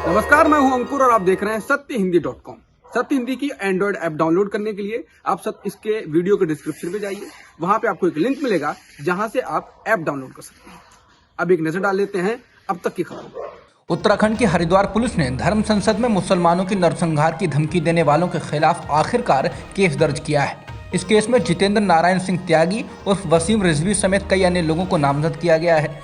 नमस्कार, मैं हूं अंकुर और आप देख रहे हैं सत्यहिंदी.com। सत्य हिंदी की एंड्रॉइड ऐप डाउनलोड करने के लिए आप इसके वीडियो के डिस्क्रिप्शन में जाइए। वहां पे आपको एक लिंक मिलेगा जहां से आप ऐप डाउनलोड कर सकते हैं। अब एक नजर डाल लेते हैं अब तक की खबरों। उत्तराखंड की हरिद्वार पुलिस ने धर्म संसद में मुसलमानों की नरसंहार की धमकी देने वालों के खिलाफ आखिरकार केस दर्ज किया है। इस केस में जितेंद्र नारायण सिंह त्यागी उर्फ वसीम रिजवी समेत कई अन्य लोगों को नामजद किया गया है।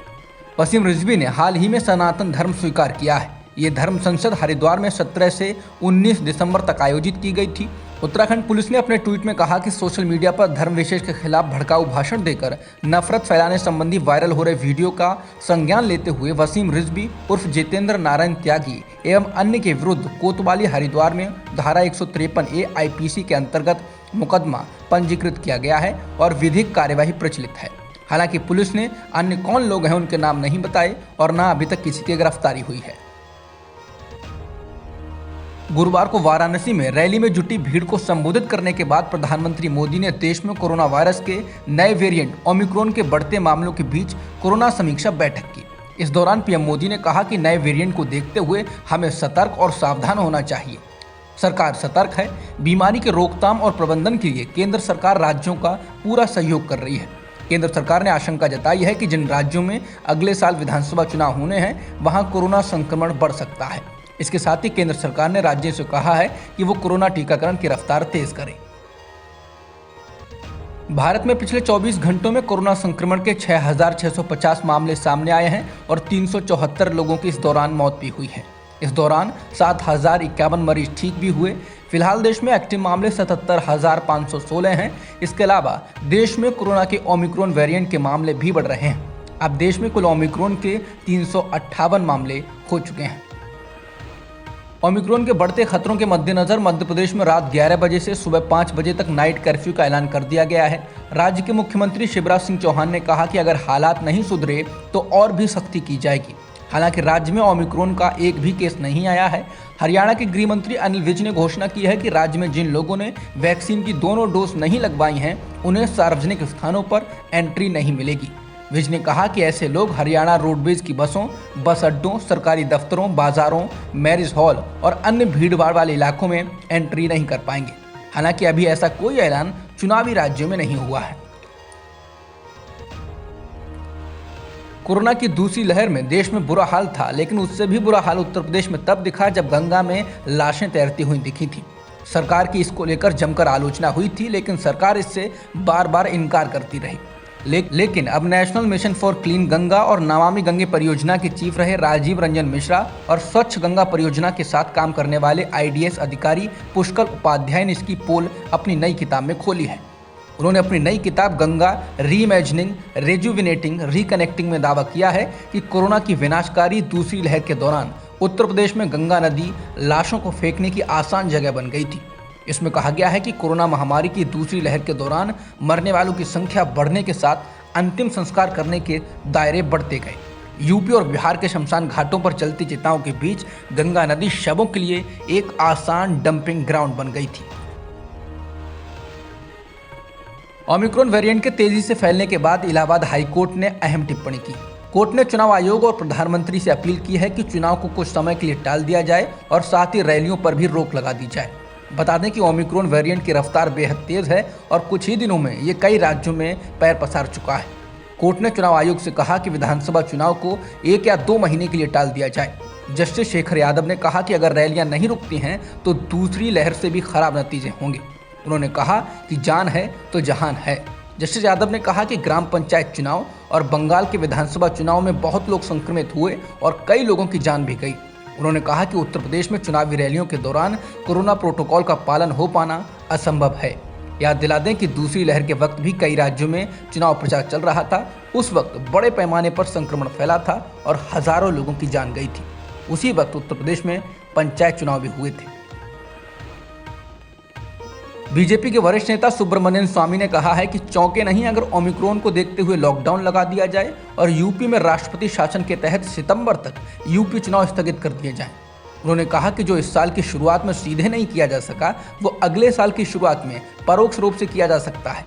वसीम रिजवी ने हाल ही में सनातन धर्म स्वीकार किया है। ये धर्म संसद हरिद्वार में 17 से 19 दिसंबर तक आयोजित की गई थी। उत्तराखंड पुलिस ने अपने ट्वीट में कहा कि सोशल मीडिया पर धर्म विशेष के खिलाफ भड़काऊ भाषण देकर नफरत फैलाने संबंधी वायरल हो रहे वीडियो का संज्ञान लेते हुए वसीम रिजवी उर्फ जितेंद्र नारायण त्यागी एवं अन्य के विरुद्ध कोतवाली हरिद्वार में धारा 153A IPC के अंतर्गत मुकदमा पंजीकृत किया गया है और विधिक कार्यवाही प्रचलित है। हालांकि पुलिस ने अन्य कौन लोग हैं उनके नाम नहीं बताए और न अभी तक किसी की गिरफ्तारी हुई है। गुरुवार को वाराणसी में रैली में जुटी भीड़ को संबोधित करने के बाद प्रधानमंत्री मोदी ने देश में कोरोना वायरस के नए वेरिएंट ओमिक्रॉन के बढ़ते मामलों के बीच कोरोना समीक्षा बैठक की। इस दौरान पीएम मोदी ने कहा कि नए वेरिएंट को देखते हुए हमें सतर्क और सावधान होना चाहिए। सरकार सतर्क है। बीमारी के रोकथाम और प्रबंधन के लिए केंद्र सरकार राज्यों का पूरा सहयोग कर रही है। केंद्र सरकार ने आशंका जताई है कि जिन राज्यों में अगले साल विधानसभा चुनाव होने हैं वहां कोरोना संक्रमण बढ़ सकता है। इसके साथ ही केंद्र सरकार ने राज्यों से कहा है कि वो कोरोना टीकाकरण की रफ्तार तेज करें। भारत में पिछले 24 घंटों में कोरोना संक्रमण के 6,650 मामले सामने आए हैं और 374 लोगों की इस दौरान मौत भी हुई है। इस दौरान 7,051 मरीज ठीक भी हुए। फिलहाल देश में एक्टिव मामले 77,516 हैं। इसके अलावा देश में कोरोना के ओमिक्रॉन वेरिएंट के मामले भी बढ़ रहे हैं। अब देश में कुल ओमिक्रॉन के 358 मामले हो चुके हैं। ओमिक्रॉन के बढ़ते खतरों के मद्देनजर मध्य प्रदेश में रात 11 बजे से सुबह 5 बजे तक नाइट कर्फ्यू का ऐलान कर दिया गया है। राज्य के मुख्यमंत्री शिवराज सिंह चौहान ने कहा कि अगर हालात नहीं सुधरे तो और भी सख्ती की जाएगी। हालांकि राज्य में ओमिक्रॉन का एक भी केस नहीं आया है। हरियाणा के गृह मंत्री अनिल विज ने घोषणा की है कि राज्य में जिन लोगों ने वैक्सीन की दोनों डोज नहीं लगवाई हैं उन्हें सार्वजनिक स्थानों पर एंट्री नहीं मिलेगी। विज ने कहा कि ऐसे लोग हरियाणा रोडवेज की बसों, बस अड्डों, सरकारी दफ्तरों, बाजारों, मैरिज हॉल और अन्य भीड़भाड़ वाले इलाकों में एंट्री नहीं कर पाएंगे। हालांकि अभी ऐसा कोई ऐलान चुनावी राज्यों में नहीं हुआ है। कोरोना की दूसरी लहर में देश में बुरा हाल था, लेकिन उससे भी बुरा हाल उत्तर प्रदेश में तब दिखा जब गंगा में लाशें तैरती हुई दिखी थी। सरकार की इसको लेकर जमकर आलोचना हुई थी, लेकिन सरकार इससे बार बार इनकार करती रही। लेकिन अब national mission for clean Ganga और नमामि गंगे परियोजना के चीफ रहे राजीव रंजन मिश्रा और स्वच्छ गंगा परियोजना के साथ काम करने वाले IDS अधिकारी पुष्कर उपाध्याय ने इसकी पोल अपनी नई किताब में खोली है। उन्होंने अपनी नई किताब गंगा रीइमेजिनिंग, रेजुविनेटिंग, रिकनेक्टिंग में दावा किया है कि कोरोना की विनाशकारी दूसरी लहर के दौरान उत्तर प्रदेश में गंगा नदी लाशों को फेंकने की आसान जगह बन गई थी। इसमें कहा गया है कि कोरोना महामारी की दूसरी लहर के दौरान मरने वालों की संख्या बढ़ने के साथ अंतिम संस्कार करने के दायरे बढ़ते गए। यूपी और बिहार के शमशान घाटों पर चलती चिताओं के बीच गंगा नदी शवों के लिए एक आसान डंपिंग ग्राउंड बन गई थी। ओमिक्रॉन वेरिएंट के तेजी से फैलने के बाद इलाहाबाद हाईकोर्ट ने अहम टिप्पणी की। कोर्ट ने चुनाव आयोग और प्रधानमंत्री से अपील की है कि चुनाव को कुछ समय के लिए टाल दिया जाए और साथ ही रैलियों पर भी रोक लगा दी जाए। बता दें कि ओमिक्रॉन वेरिएंट की रफ्तार बेहद तेज है और कुछ ही दिनों में ये कई राज्यों में पैर पसार चुका है। कोर्ट ने चुनाव आयोग से कहा कि विधानसभा चुनाव को 1 या 2 महीने के लिए टाल दिया जाए। जस्टिस शेखर यादव ने कहा कि अगर रैलियां नहीं रुकती हैं तो दूसरी लहर से भी खराब नतीजे होंगे। उन्होंने कहा कि जान है तो जहान है। जस्टिस यादव ने कहा कि ग्राम पंचायत चुनाव और बंगाल के विधानसभा चुनाव में बहुत लोग संक्रमित हुए और कई लोगों की जान भी गई। उन्होंने कहा कि उत्तर प्रदेश में चुनावी रैलियों के दौरान कोरोना प्रोटोकॉल का पालन हो पाना असंभव है। याद दिला दें कि दूसरी लहर के वक्त भी कई राज्यों में चुनाव प्रचार चल रहा था। उस वक्त बड़े पैमाने पर संक्रमण फैला था और हजारों लोगों की जान गई थी। उसी वक्त उत्तर प्रदेश में पंचायत चुनाव भी हुए थे। बीजेपी के वरिष्ठ नेता सुब्रमण्यम स्वामी ने कहा है कि चौंके नहीं अगर ओमिक्रॉन को देखते हुए लॉकडाउन लगा दिया जाए और यूपी में राष्ट्रपति शासन के तहत सितंबर तक यूपी चुनाव स्थगित कर दिए जाएं। उन्होंने कहा कि जो इस साल की शुरुआत में सीधे नहीं किया जा सका वो अगले साल की शुरुआत में परोक्ष रूप से किया जा सकता है।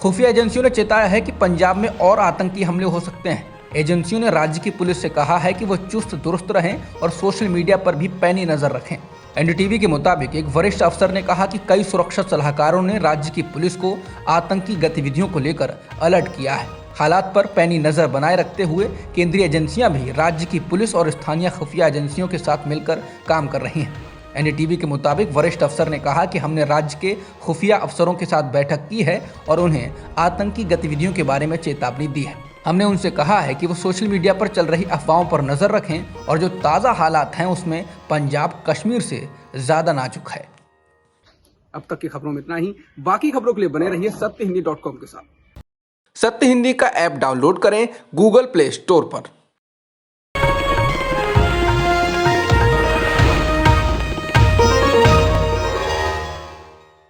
खुफिया एजेंसियों ने चेताया है कि पंजाब में और आतंकी हमले हो सकते हैं। एजेंसियों ने राज्य की पुलिस से कहा है कि वो चुस्त दुरुस्त रहें और सोशल मीडिया पर भी पैनी नजर रखें। एनडीटीवी के मुताबिक एक वरिष्ठ अफसर ने कहा कि कई सुरक्षा सलाहकारों ने राज्य की पुलिस को आतंकी गतिविधियों को लेकर अलर्ट किया है। हालात पर पैनी नजर बनाए रखते हुए केंद्रीय एजेंसियां भी राज्य की पुलिस और स्थानीय खुफिया एजेंसियों के साथ मिलकर काम कर रही हैं। एनडीटीवी के मुताबिक वरिष्ठ अफसर ने कहा कि हमने राज्य के खुफिया अफसरों के साथ बैठक की है और उन्हें आतंकी गतिविधियों के बारे में चेतावनी दी है। हमने उनसे कहा है कि वो सोशल मीडिया पर चल रही अफवाहों पर नजर रखें और जो ताज़ा हालात हैं उसमें पंजाब कश्मीर से ज़्यादा नाजुक है। अब तक की खबरों में इतना ही। बाकी खबरों के लिए बने रहिए सत्यहिंदी.com के साथ। सत्य हिंदी का ऐप डाउनलोड करें गूगल प्ले स्टोर पर।